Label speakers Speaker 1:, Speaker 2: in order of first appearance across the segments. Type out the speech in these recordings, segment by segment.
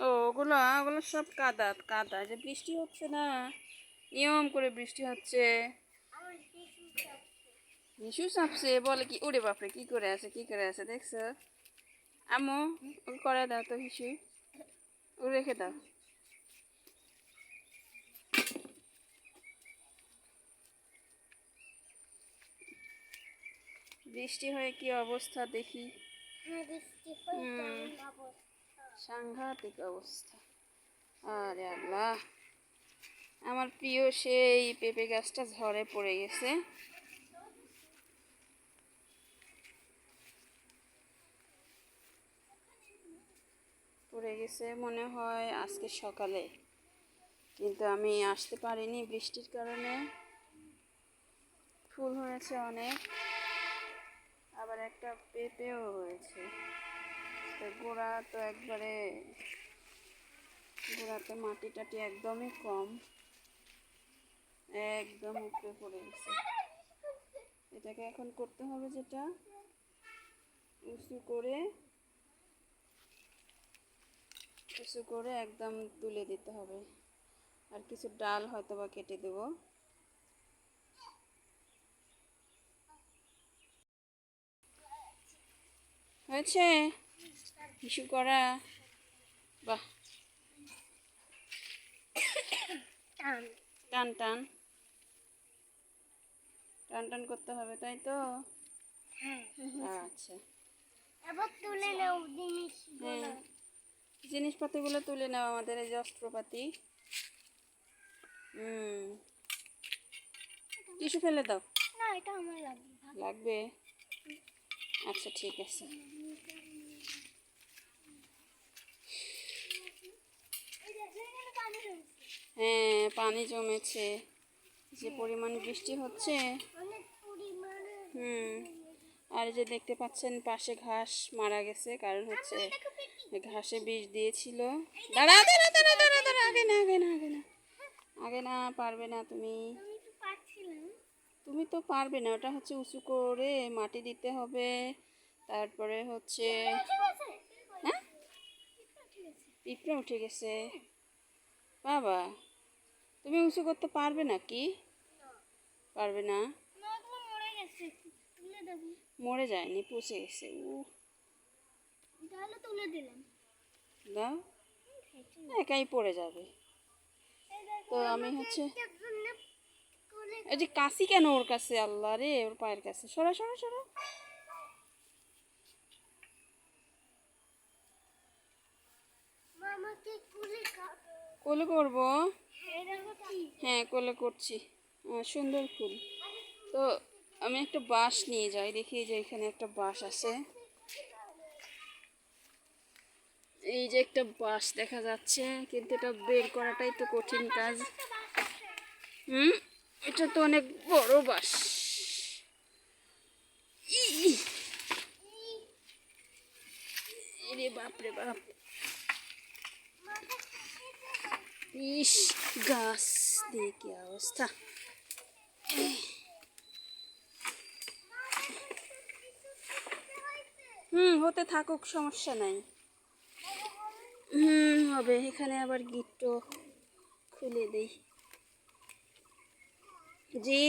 Speaker 1: ও ওগুলো ওগুলো সব কাদা কাদা, যে বৃষ্টি হচ্ছে না, নিয়ম করে বৃষ্টি হচ্ছে। হিসু চাপছে বলে কি, ওরে বাপরে কি করে আছে কি করে আছে দেখছো আম্মু? ওকে করে দাও তো হিসু, ও রেখে দাও। বৃষ্টি হয়ে কি অবস্থা দেখি। সাংঘাতিক অবস্থা। আরে আল্লাহ, আমার প্রিয় সেই পেঁপে গাছটা ঝড়ে পড়ে গেছে। পড়ে গেছে মনে হয় আজকে সকালে, কিন্তু আমি আসতে পারিনি বৃষ্টির কারণে। ফুল হয়েছে অনেক, আবার একটা পেঁপেও হয়েছে। তো গোড়া তো একবারে, গোড়াতে মাটি টাটি একদমই কম, একদম উপরে পড়ে গেছে। এটাকে এখন করতে হবে যেটা, উঁচু করে একদম তুলে দিতে হবে। আর কিছু ডাল হয়তো বা কেটে দেব। হয়েছে কিছু করা, বাহ, টান টান টান টান করতে হবে তাই তো। আচ্ছা,
Speaker 2: এবার তুলে নাও
Speaker 1: জিনিসপাতিগুলো তুলে নাও, আমাদের এই যে অস্ত্রপাতি। টিস্যু ফেলে দাও।
Speaker 2: না, এটা আমার
Speaker 1: লাগবে। আচ্ছা ঠিক আছে। হ্যাঁ পানি জমেছে, যে পরিমাণ বৃষ্টি হচ্ছে। আর যে দেখতে পাচ্ছেন পাশে ঘাস মারা গেছে, কারণ হচ্ছে ঘাসে বিষ দিয়েছিল। দাঁড়া দাঁড়া দাঁড়া দাঁড়া দাঁড়া, আগে না আগে না আগে না আগে না, পারবে না তুমি, তুমি তো পারবে না। ওটা হচ্ছে উঁচু করে মাটি দিতে হবে, তারপরে হচ্ছে। হ্যাঁ পিঁপড়ে উঠে গেছে বাবা, তুমি উঁচু করতে পারবে না কি? পারবে না, মরে যায়নি, পচে গেছে। দাও, একাই পড়ে যাবে। তো আমি হচ্ছে, এই যে কাশি কেন ওর কাছে, আল্লাহ রে, ওর পায়ের কাছে সরা সরা সরা। কোলে করবো, হ্যাঁ কোলে করছি। সুন্দর ফুল। তো আমি একটা বাঁশ নিয়ে যাই, দেখি যে এখানে একটা বাঁশ আছে। এই যে একটা বাঁশ দেখা যাচ্ছে, কিন্তু এটা বের করাটাই তো কঠিন কাজ। এটা তো অনেক বড় বাঁশ। রে বাপরে বাপ, ইস, গাছ দিয়ে কি অবস্থা। হতে থাকুক, সমস্যা নাই। হবে। এখানে আবার গিট্টো খুলে দেই। জি,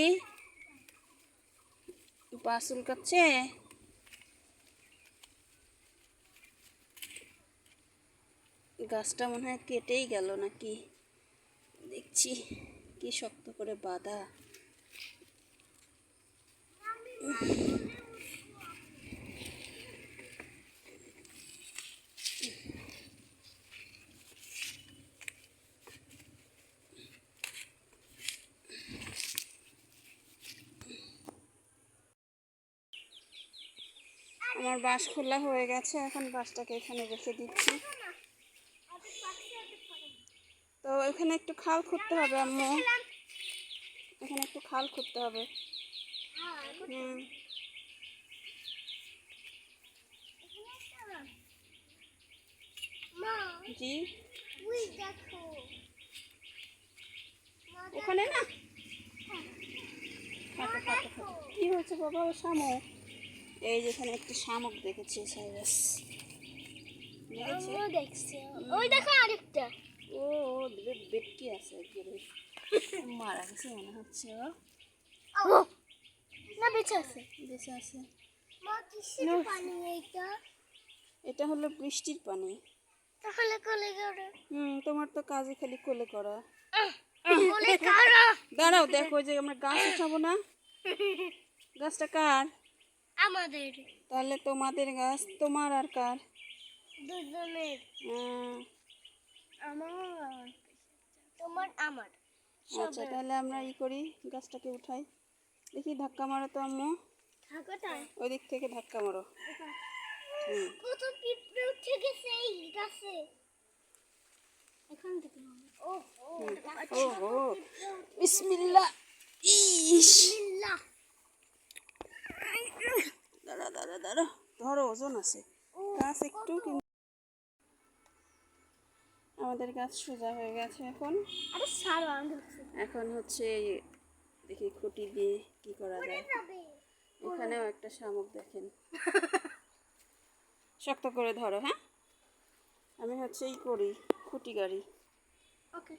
Speaker 1: পাসুল কাচ্ছে। গাছটা মনে হয় কেটেই গেল নাকি, দেখছি কি শক্ত করে বাঁধা। আমার বাঁশ খোলা হয়ে গেছে, এখন বাঁশটাকে এখানে রেখে দিচ্ছি। তো এখানে একটু খাল খুঁড়তে হবে আম্মু, এখানে একটু খাল খুঁড়তে হবে। জি, ওখানে না, কি হয়েছে বাবা? ও শামুক, এই যেখানে একটি শামুক দেখেছি সাইরাস। লেগেছে?
Speaker 2: আমিও দেখছি। ওই দেখো আরেকটা।
Speaker 1: ও বেটকি আছে একেবারে মারা গেছে মনে হচ্ছে ও
Speaker 2: না বেঁচে আছে।
Speaker 1: বেঁচে আছে।
Speaker 2: মা কিসের
Speaker 1: No.
Speaker 2: পানি এইটা?
Speaker 1: এটা হলো বৃষ্টির পানি।
Speaker 2: তাহলে কোলে করো।
Speaker 1: তোমার তো কাজে খালি কোলে করা।
Speaker 2: কোলে করো।
Speaker 1: দাঁড়াও দেখো ওই যে আমরা গাছ উঠাবো না, গাছটা কার?
Speaker 2: আমাদের
Speaker 1: তাহলে তোমাদের গাছ তোমার আর কার?
Speaker 2: দুজনের।
Speaker 1: আহ,
Speaker 2: আমার তোমার আমার
Speaker 1: আচ্ছা তাহলে আমরা করি, গাছটাকে উঠাই। দেখি ধাক্কা মারো তো আম্মু,
Speaker 2: থাকোটাই।
Speaker 1: ওই দিক থেকে ধাক্কা মারো। হুম
Speaker 2: কত পিঁপড়ে উঠে গেছে এই গাছে। এখন থেকে ও ও
Speaker 1: ওহো বিসমিল্লাহ। ইস
Speaker 2: বিসমিল্লাহ।
Speaker 1: দাঁড়া দাঁড়া দাঁড়া, ধরো ওজন আছে গাছ একটু, কিন্তু আমাদের গাছ সোজা হয়ে গেছে এখন।
Speaker 2: আরে সারো আমি ধরছি।
Speaker 1: এখন হচ্ছে দেখি খুঁটি দিয়ে কি করা যায়।
Speaker 2: যাবে।
Speaker 1: এখানেও একটা শামুক দেখেন, শক্ত করে ধরো। হ্যাঁ আমি হচ্ছে করি খুঁটি গাড়ি।
Speaker 2: ওকে।